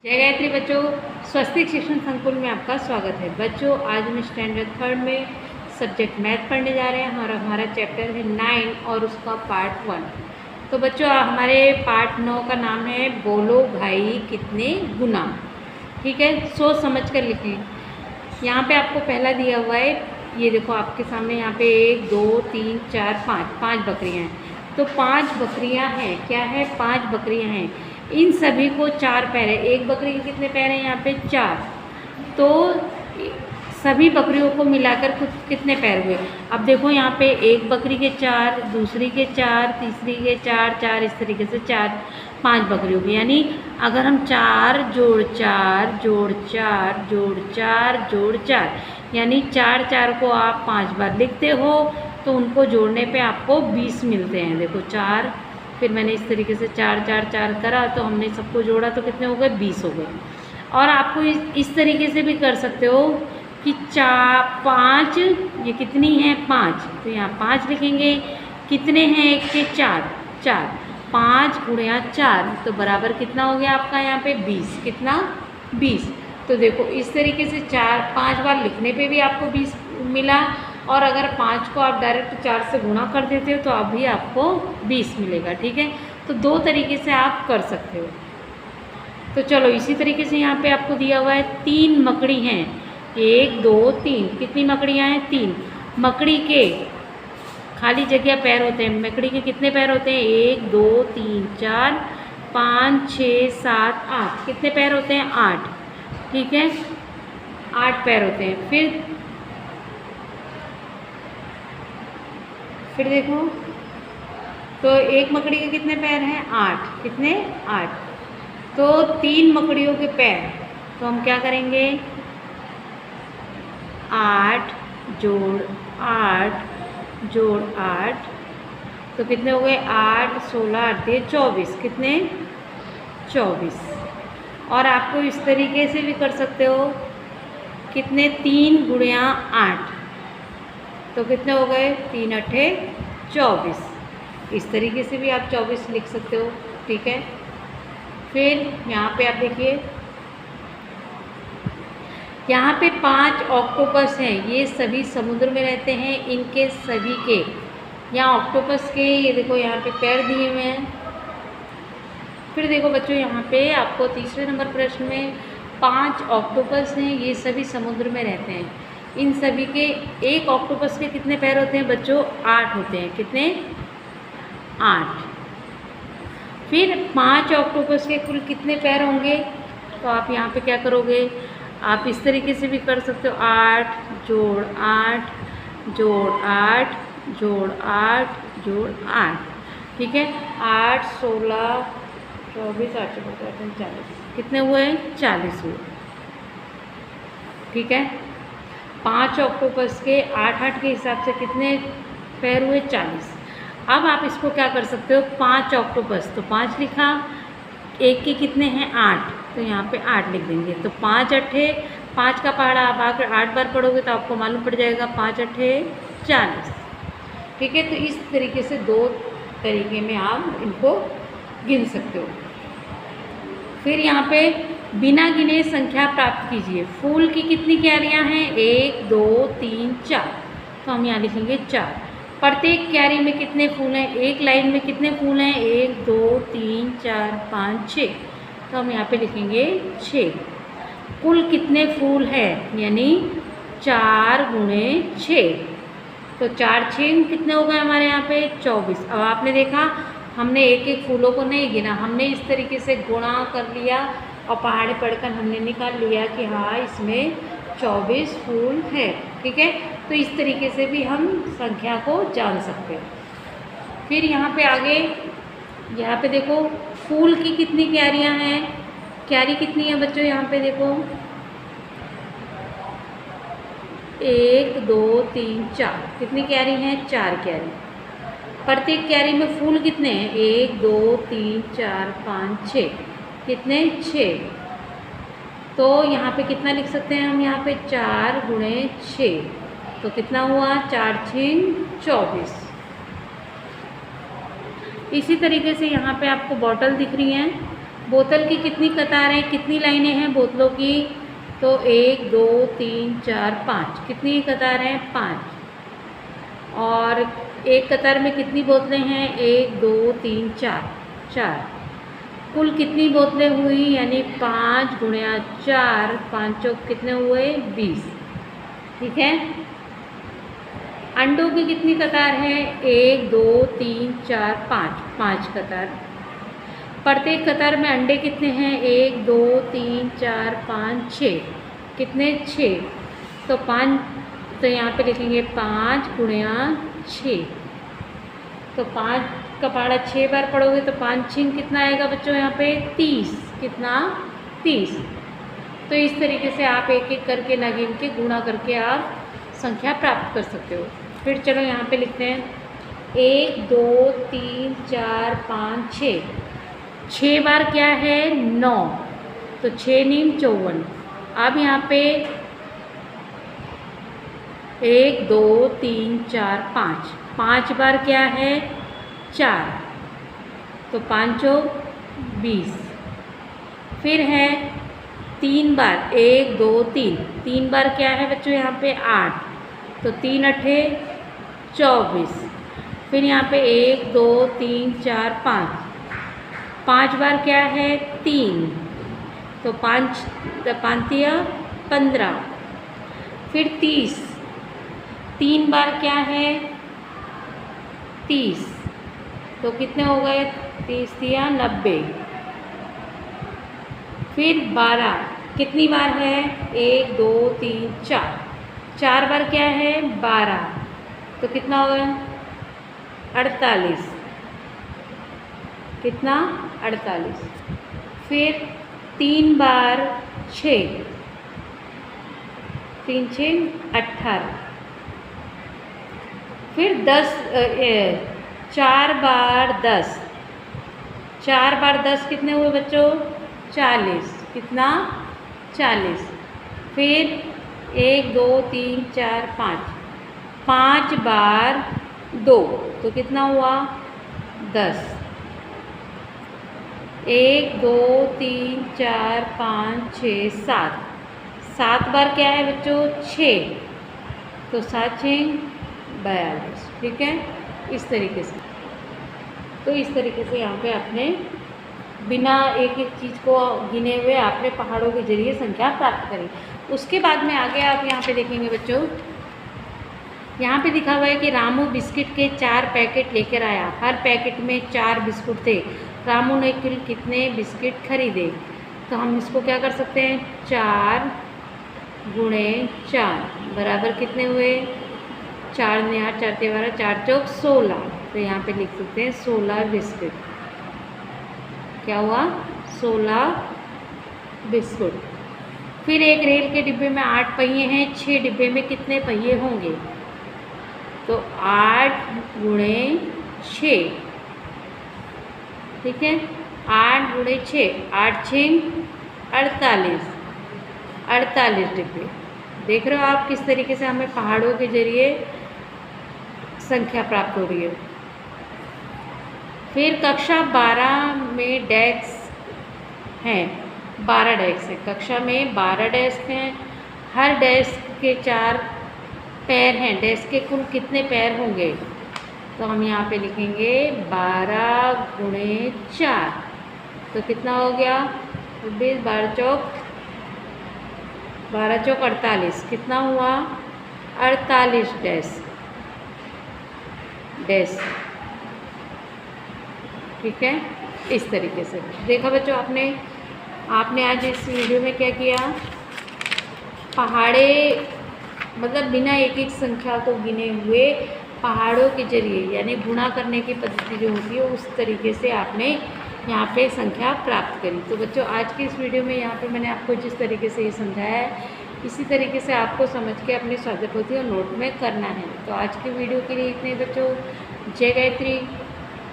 जय गायत्री बच्चों, स्वस्तिक शिक्षण संकुल में आपका स्वागत है। बच्चों, आज हम स्टैंडर्ड 3 में सब्जेक्ट मैथ पढ़ने जा रहे हैं। हमारा चैप्टर है 9 और उसका पार्ट 1। तो बच्चों, हमारे पार्ट 9 का नाम है बोलो भाई कितने गुना। ठीक है, सोच समझ कर लिखें। यहाँ पे आपको पहला दिया हुआ है, ये देखो आपके सामने, यहाँ पे 1 2 3 4 5 बकरियाँ हैं। तो 5 बकरियाँ हैं। क्या है? 5 बकरियाँ हैं। इन सभी को 4 पैर है। एक बकरी के कितने पैर हैं? यहाँ पे 4। तो सभी बकरियों को मिलाकर कुछ कितने पैर हुए? अब देखो, यहाँ पे एक बकरी के 4, दूसरी के 4, तीसरी के 4 इस तरीके से 5 बकरियों की। यानी अगर हम 4 जोड़ 4 जोड़ 4 जोड़ 4 जोड़ 4 यानी 4 को आप 5 बार लिखते हो तो उनको जोड़ने पे आपको 20 मिलते हैं। देखो 4, फिर मैंने इस तरीके से 4 करा तो हमने सबको जोड़ा तो कितने हो गए? 20 हो गए। और आपको इस तरीके से भी कर सकते हो कि 5, ये कितनी है? 5। तो यहाँ 5 लिखेंगे। कितने हैं? एक के 4 5 गुणा 4 तो बराबर कितना हो गया आपका? यहाँ पे 20। कितना? 20। तो देखो इस तरीके से 5 बार लिखने पे भी आपको 20 मिला, और अगर 5 को आप डायरेक्ट 4 से गुणा कर देते हो तो अभी आपको 20 मिलेगा। ठीक है, तो 2 तरीके से आप कर सकते हो। तो चलो, इसी तरीके से यहाँ पे आपको दिया हुआ है 3 मकड़ी हैं। 1 2 3। कितनी मकड़ियाँ हैं? 3। मकड़ी के खाली जगह पैर होते हैं। मकड़ी के कितने पैर होते हैं? 1 2 3 4 5 6 7 8। कितने पैर होते हैं? 8। ठीक है, 8 पैर होते हैं। फिर देखो, तो एक मकड़ी के कितने पैर हैं? 8। कितने? 8। तो 3 मकड़ियों के पैर, तो हम क्या करेंगे? 8 जोड़ 8 जोड़ 8 तो कितने हो गए? 8 16 8 24। कितने? 24। और आपको इस तरीके से भी कर सकते हो। कितने? 3 गुणा 8 तो कितने हो गए? 3 8 24। इस तरीके से भी आप 24 लिख सकते हो। ठीक है, फिर यहाँ पे आप देखिए, यहाँ पे 5 ऑक्टोपस हैं। ये सभी समुद्र में रहते हैं। इनके सभी के यहाँ ऑक्टोपस के, ये देखो यहाँ पे पैर दिए हुए हैं। फिर देखो बच्चों, यहाँ पे आपको तीसरे नंबर प्रश्न में 5 ऑक्टोपस हैं। ये सभी समुद्र में रहते हैं। इन सभी के एक ऑक्टोपस के कितने पैर होते हैं बच्चों? 8 होते हैं। कितने? 8। फिर 5 ऑक्टोपस के कुल कितने पैर होंगे? तो आप यहाँ पे क्या करोगे? आप इस तरीके से भी कर सकते हो। 8 जोड़ 8 जोड़ 8 जोड़ 8 जोड़ 8। ठीक है, 8 16 24 8 40। कितने हुए? 40 हुए। ठीक है, 5 ऑक्टोपस के 8 के हिसाब से कितने पैर हुए? 40। अब आप इसको क्या कर सकते हो? 5 ऑक्टोपस, तो 5 लिखा। एक के कितने हैं? 8, तो यहाँ पे 8 लिख देंगे। तो 5 8 5 का पहाड़ा आप आकर 8 बार पढ़ोगे तो आपको मालूम पड़ जाएगा 5 8 40। ठीक है, तो इस तरीके से 2 तरीके में आप इनको गिन सकते हो। फिर यहाँ पे बिना गिने संख्या प्राप्त कीजिए। फूल की कितनी क्यारियाँ हैं? 1 2 3 4। तो हम यहाँ लिखेंगे 4। प्रत्येक क्यारी में कितने फूल हैं? एक लाइन में कितने फूल हैं? 1 2 3 4 5 6। तो हम यहाँ पे लिखेंगे 6। कुल कितने फूल हैं? यानी 4 गुणे 6। तो 4 6 कितने हो गए हमारे यहाँ पे? 24। अब आपने देखा, हमने एक एक फूलों को नहीं गिना, हमने इस तरीके से गुणा कर लिया और पहाड़े पढ़कर हमने निकाल लिया कि हाँ, इसमें 24 फूल है। ठीक है, तो इस तरीके से भी हम संख्या को जान सकते हैं। फिर यहाँ पे आगे, यहाँ पे देखो, फूल की कितनी क्यारियाँ हैं? क्यारी कितनी है बच्चों? यहाँ पे देखो, 1 2 3 4। कितनी क्यारी हैं? 4 क्यारी। प्रत्येक क्यारी में फूल कितने हैं? 1 2 3 4 5 6। कितने? 6। तो यहाँ पे कितना लिख सकते हैं हम? यहाँ पे 4 गुणे 6 तो कितना हुआ? 4 6 24। इसी तरीके से यहाँ पे आपको बॉटल दिख रही हैं। बोतल की कितनी कतारें, कितनी लाइनें हैं बोतलों की? तो 1 2 3 4 5। कितनी कतार हैं? 5। और एक कतार में कितनी बोतलें हैं? 1 2 3 4, 4। कुल कितनी बोतलें हुई? यानी 5 गुणा 4, 5 चौक कितने हुए? 20। ठीक है। अंडों की कितनी कतार है? 1 2 3 4 5, 5 कतार। प्रत्येक कतार में अंडे कितने हैं? 1 2 3 4 5 6। कितने? 6। तो 5, तो यहाँ पे लिखेंगे 5 गुणा 6। तो 5 का पहाड़ा 6 बार पढ़ोगे तो 5 6 कितना आएगा बच्चों? यहाँ पे 30। कितना? 30। तो इस तरीके से आप एक एक करके ना गिन के गुणा करके आप संख्या प्राप्त कर सकते हो। फिर चलो यहाँ पे लिखते हैं 1 2 3 4 5 6। 6 बार क्या है? 9। तो 6 नीम 54। अब यहाँ पे 1 2 3 4 5, 5 बार क्या है? 4। तो 5 चौक 20। फिर है 3 बार 1 2 3, 3 बार क्या है बच्चों? यहाँ पे 8। तो 3 अठे 24। फिर यहाँ पे 1 2 3 4 5, 5 बार क्या है? 3। तो 5 5 15। फिर 30, 3 बार क्या है? 30। तो कितने हो गए? 30 या 90। फिर 12, कितनी बार है? 1 2 3 4, 4 बार क्या है? 12। तो कितना होगा? 48। कितना? 48। फिर 3 बार 6, 3 6 18। फिर 4 बार 10, 4 बार 10 कितने हुए बच्चों? 40। कितना? 40। फिर 1 2 3 4 5, 5 बार 2। तो कितना हुआ? 10। 1 2 3 4 5 6 7, 7 बार क्या है बच्चों? 6। तो 7 6 42। ठीक है। इस तरीके से, तो इस तरीके से यहाँ पे आपने बिना एक एक चीज़ को गिने हुए आपने पहाड़ों के जरिए संख्या प्राप्त करी। उसके बाद में आगे आप यहाँ पे देखेंगे बच्चों, यहाँ पे दिखा हुआ है कि रामू बिस्किट के 4 पैकेट लेकर आया। हर पैकेट में 4 बिस्कुट थे। रामू ने कुल कितने बिस्किट खरीदे? तो हम इसको क्या कर सकते हैं? 4 गुणे 4 बराबर कितने हुए? 4 ने 8 4 12, 4 चौक 16। तो यहाँ पे लिख सकते हैं 16 बिस्किट। क्या हुआ? 16 बिस्कुट। फिर एक रेल के डिब्बे में 8 पहिए हैं, 6 डिब्बे में कितने पहिए होंगे? तो 8 गुणे 6। ठीक है। 8 गुणे 6, 8 6 48, 48 डिब्बे। देख रहे हो आप किस तरीके से हमें पहाड़ों के जरिए संख्या प्राप्त हो रही है। फिर कक्षा 12 में डेस्क हैं, 12 डेस्क हैं। कक्षा में 12 डेस्क हैं। हर डेस्क के 4 पैर हैं। डेस्क के कुल कितने पैर होंगे? तो हम यहाँ पे लिखेंगे 12 गुणे 4। तो कितना हो गया? 20 12 चौक 48। कितना हुआ? 48 डेस्क। ठीक है। इस तरीके से देखा बच्चों आपने आज इस वीडियो में क्या किया? पहाड़े मतलब बिना एक एक संख्या को गिने हुए पहाड़ों के जरिए यानी गुणा करने की पद्धति जो होती है उस तरीके से आपने यहाँ पे संख्या प्राप्त करी। तो बच्चों आज की इस वीडियो में यहाँ पे मैंने आपको जिस तरीके से ये समझाया है इसी तरीके से आपको समझ के अपनी स्वाध्याय पोथी और नोट में करना है। तो आज की वीडियो के लिए इतने बच्चों। जय गायत्री।